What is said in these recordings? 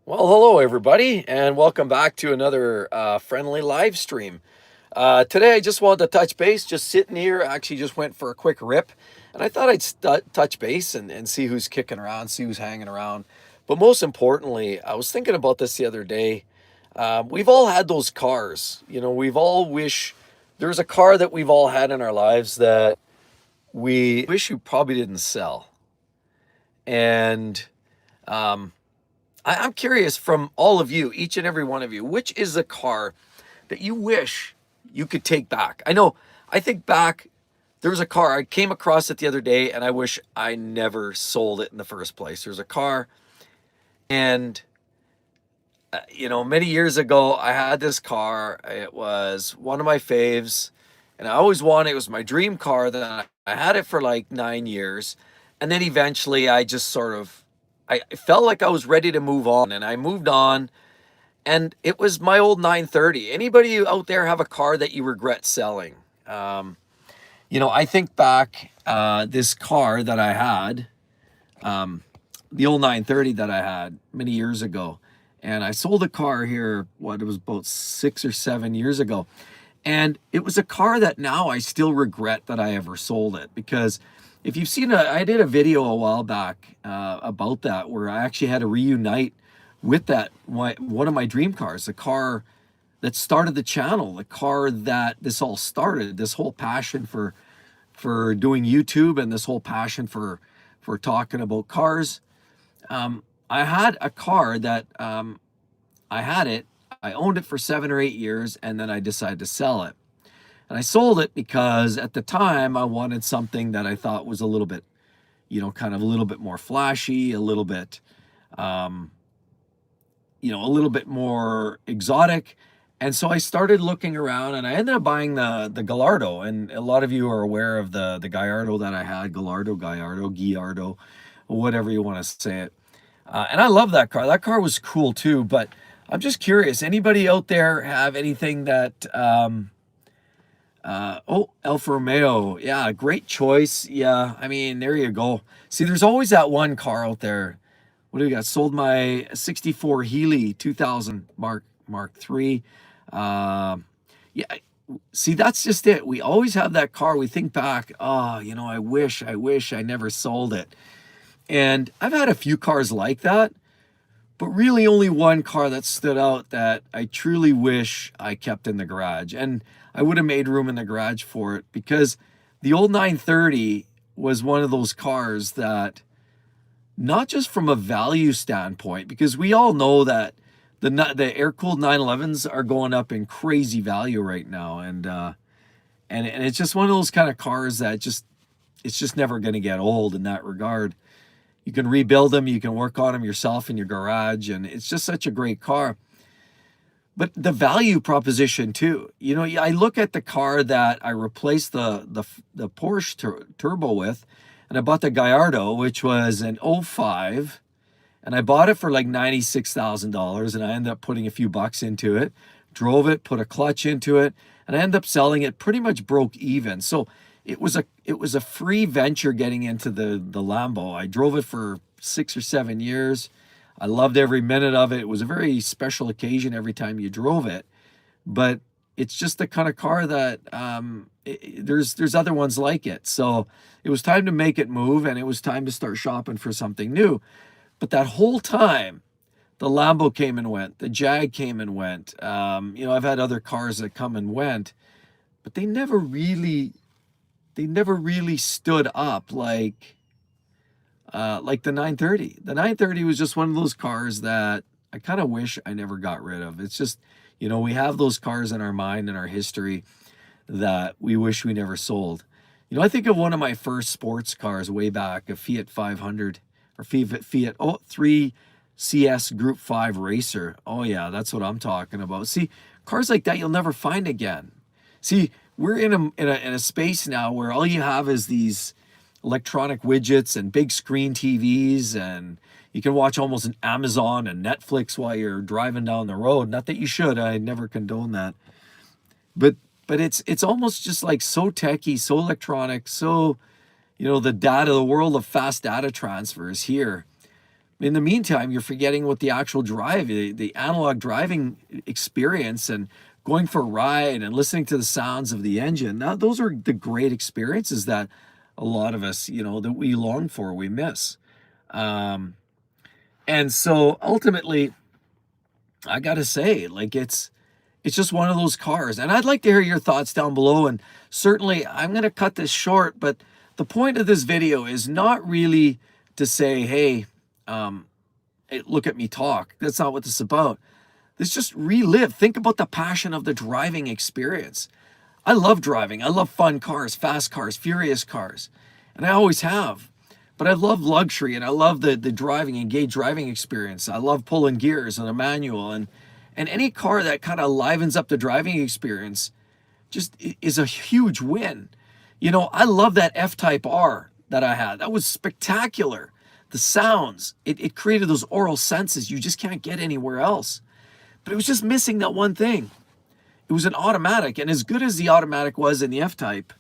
Well, hello everybody, and welcome back to another friendly live stream. Today, I just wanted to touch base. Just sitting here, actually, just went for a quick rip, and I thought I'd touch base and see who's kicking around, see who's hanging around. But most importantly, I was thinking about this the other day. We've all had those cars. We've all wish there's a car that we've all had in our lives that we wish we probably didn't sell. And um, I'm curious from all of you, each and every one of you, which is the car that you wish you could take back? I think back, there was a car, I came across it the other day, and I wish I never sold it in the first place. There's a car, and many years ago, I had this car. It was one of my faves, and I always wanted, it was my dream car. Then I had it for like 9 years. And then eventually I just I felt like I was ready to move on, and I moved on. And it was my old 930. Anybody out there have a car that you regret selling? I think back, this car that I had, the old 930 that I had many years ago. And I sold a car here, it was about 6 or 7 years ago. And it was a car that now I still regret that I ever sold it, because if you've seen I did a video a while back about that, where I actually had to reunite with one of my dream cars, the car that started the channel, the car that this all started, this whole passion for doing YouTube, and this whole passion for talking about cars. I had a car that I owned it for 7 or 8 years, and then I decided to sell it. And I sold it because at the time I wanted something that I thought was a little bit, kind of a little bit more flashy, a little bit, a little bit more exotic. And so I started looking around, and I ended up buying the Gallardo. And a lot of you are aware of the Gallardo that I had, Gallardo, whatever you want to say it. And I love that car. That car was cool too. But I'm just curious, anybody out there have anything that, Alfa Romeo. Yeah, great choice. Yeah, I mean, there you go. See, there's always that one car out there. What do we got? Sold my 64 Healy 2000 Mark III. Yeah, see, that's just it. We always have that car. We think back, oh, I wish I never sold it. And I've had a few cars like that, but really only one car that stood out that I truly wish I kept in the garage. And I would have made room in the garage for it, because the old 930 was one of those cars that, not just from a value standpoint, because we all know that the air-cooled 911s are going up in crazy value right now. And it's just one of those kind of cars that it's just never going to get old in that regard. You can rebuild them, you can work on them yourself in your garage, and it's just such a great car. But the value proposition too, I look at the car that I replaced the Porsche Turbo with, and I bought the Gallardo, which was an '05, and I bought it for like $96,000, and I ended up putting a few bucks into it, drove it, put a clutch into it, and I ended up selling it pretty much broke even. So it was a free venture getting into the Lambo. I drove it for 6 or 7 years. I loved every minute of it. It was a very special occasion every time you drove it. But it's just the kind of car that there's other ones like it. So it was time to make it move, and it was time to start shopping for something new. But that whole time, the Lambo came and went. The Jag came and went. I've had other cars that come and went, but they never really stood up like the 930. The 930 was just one of those cars that I kind of wish I never got rid of. It's just, we have those cars in our mind and our history that we wish we never sold. I think of one of my first sports cars way back, a Fiat 500 or Fiat 3 CS Group 5 Racer. Oh yeah, that's what I'm talking about. See, cars like that you'll never find again. See, we're in a space now where all you have is these electronic widgets and big screen TVs, and you can watch almost an Amazon and Netflix while you're driving down the road. Not that you should, I never condone that. But it's almost just like so techy, so electronic, so the world of fast data transfer is here. In the meantime, you're forgetting what the actual drive, the analog driving experience, and going for a ride and listening to the sounds of the engine. Now, those are the great experiences that a lot of us, that we long for, we miss. Um, and so ultimately, I gotta say, like it's just one of those cars. And I'd like to hear your thoughts down below. And certainly, I'm gonna cut this short, but the point of this video is not really to say, hey, hey, look at me talk. That's not what this is about. This just relive. Think about the passion of the driving experience. I love driving. I love fun cars, fast cars, furious cars. And I always have. But I love luxury, and I love the driving, engaged driving experience. I love pulling gears and a manual, and any car that kind of livens up the driving experience just is a huge win. I love that F-Type R that I had. That was spectacular. The sounds, it created those aural senses you just can't get anywhere else. But it was just missing that one thing. It was an automatic, and as good as the automatic was in the F-Type,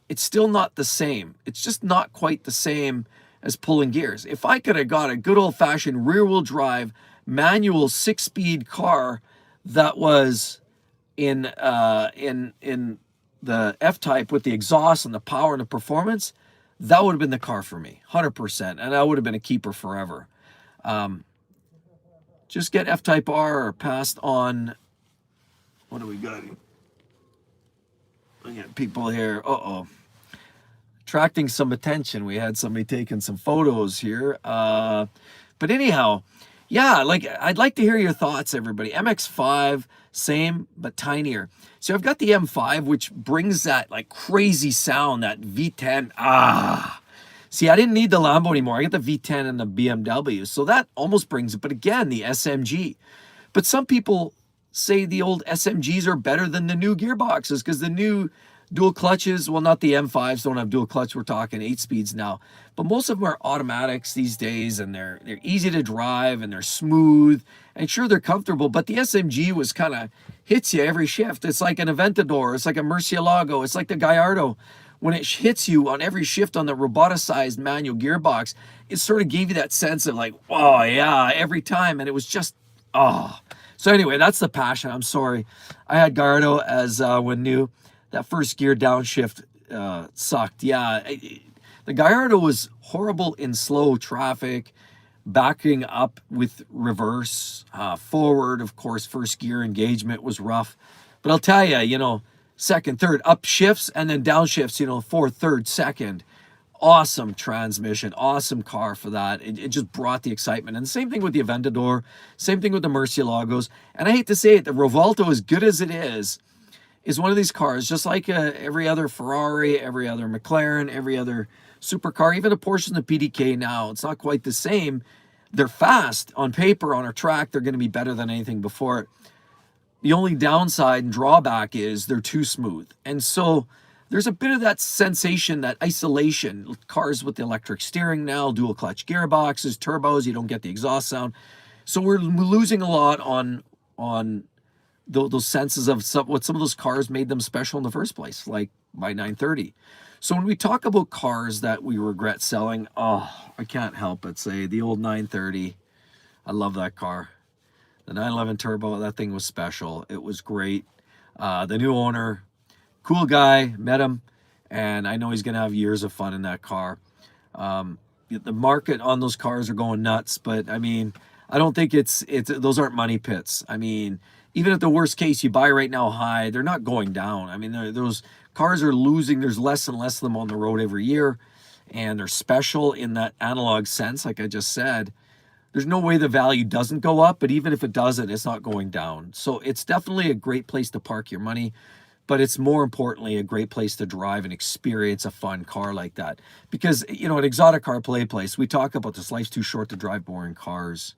it's still not the same. It's just not quite the same as pulling gears. If I could have got a good old-fashioned rear-wheel drive manual 6-speed car that was in the F-Type with the exhaust and the power and the performance, that would have been the car for me, 100%, and that would have been a keeper forever. Just get F-Type R passed on. What do we got here? We got people here. Attracting some attention. We had somebody taking some photos here. But anyhow, yeah, I'd like to hear your thoughts, everybody. MX-5, same, but tinier. So I've got the M5, which brings that crazy sound, that V10. See, I didn't need the Lambo anymore. I got the V10 and the BMW. So that almost brings it. But again, the SMG. But some people say the old SMGs are better than the new gearboxes because the new dual clutches, well, not the M5s don't have dual clutch. We're talking 8 speeds now. But most of them are automatics these days, and they're easy to drive, and they're smooth. And sure, they're comfortable, but the SMG was kind of hits you every shift. It's like an Aventador. It's like a Murcielago. It's like the Gallardo. When it hits you on every shift on the roboticized manual gearbox, it sort of gave you that sense of oh, yeah, every time. And it was just, oh. So anyway, that's the passion. I'm sorry. I had Gallardo as when new. That first gear downshift sucked. Yeah, the Gallardo was horrible in slow traffic, backing up with reverse, forward, of course, first gear engagement was rough. But I'll tell you, second, third, up shifts and then downshifts, fourth, third, second. Awesome transmission, awesome car for that. It just brought the excitement. And same thing with the Aventador, same thing with the Murcielagos. And I hate to say it, the Revolto, as good as it is one of these cars, just like every other Ferrari, every other McLaren, every other supercar, even the Porsche and the PDK now. It's not quite the same. They're fast on paper, on a track. They're going to be better than anything before it. The only downside and drawback is they're too smooth. And so there's a bit of that sensation, that isolation. Cars with the electric steering now, dual clutch gearboxes, turbos, you don't get the exhaust sound. So we're losing a lot on those senses of what some of those cars made them special in the first place, like my 930. So when we talk about cars that we regret selling, I can't help but say the old 930. I love that car. The 911 Turbo, that thing was special. It was great. The new owner, cool guy, met him, and I know he's going to have years of fun in that car. The market on those cars are going nuts, but I mean, I don't think those aren't money pits. I mean, even at the worst case, you buy right now high, they're not going down. I mean, those cars are losing. There's less and less of them on the road every year, and they're special in that analog sense, like I just said. There's no way the value doesn't go up, but even if it doesn't, it's not going down. So it's definitely a great place to park your money, but it's more importantly a great place to drive and experience a fun car like that. Because, at ExoticCar PlayPlace, we talk about this, life's too short to drive boring cars.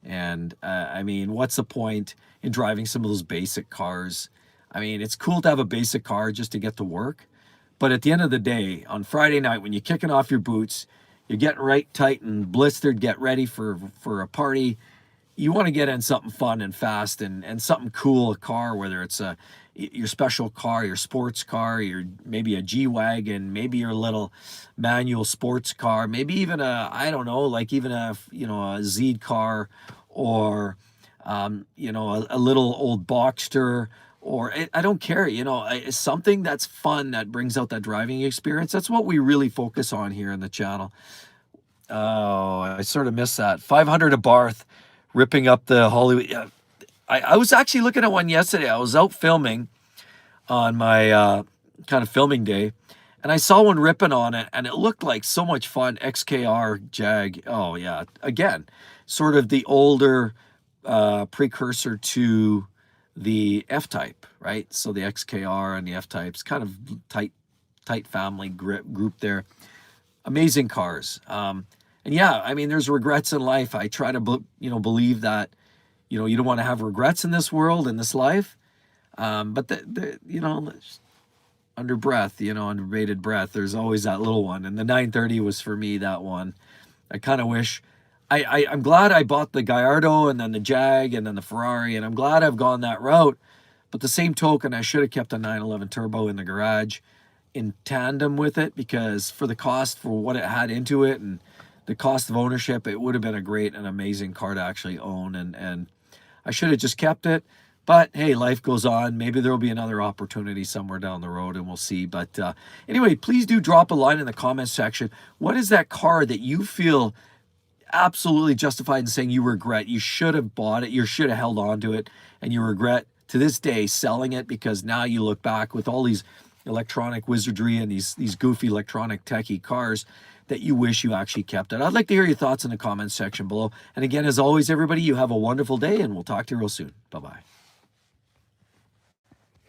And I mean, what's the point in driving some of those basic cars? I mean, it's cool to have a basic car just to get to work. But at the end of the day, on Friday night, when you're kicking off your boots, you're getting right tight and blistered, get ready for a party, you want to get in something fun and fast and something cool, a car, whether it's a your special car, your sports car, your maybe a G-Wagon, maybe your little manual sports car, maybe even a, I don't know, like even a, you know, a Z car, or you know, a little old Boxster, or I don't care, you know, something that's fun that brings out that driving experience. That's what we really focus on here in the channel. Oh, I sort of missed that. 500 a Barth, ripping up the Hollywood. Yeah, I was actually looking at one yesterday. I was out filming on my kind of filming day, and I saw one ripping on it, and it looked like so much fun. XKR Jag. Oh yeah, again, sort of the older precursor to the F-Type, right? So the XKR and the F-Types, kind of tight family group there. Amazing cars. And yeah, I mean, there's regrets in life. I try to, you know, believe that, you know, you don't want to have regrets in this world, in this life. But you know, under breath, you know, under bated breath, there's always that little one. And the 930 was for me, that one. I kind of wish, I'm glad I bought the Gallardo and then the Jag and then the Ferrari, and I'm glad I've gone that route. But the same token, I should have kept a 911 turbo in the garage in tandem with it, because for the cost, for what it had into it, and the cost of ownership, it would have been a great and amazing car to actually own. And I should have just kept it. But hey, life goes on. Maybe there'll be another opportunity somewhere down the road, and we'll see. But anyway, please do drop a line in the comments section. What is that car that you feel absolutely justified in saying you regret? You should have bought it, you should have held on to it, and you regret to this day selling it, because now you look back with all these electronic wizardry and these goofy electronic techie cars that you wish you actually kept it. I'd like to hear your thoughts in the comments section below. And again, as always, everybody, you have a wonderful day, and we'll talk to you real soon. Bye-bye.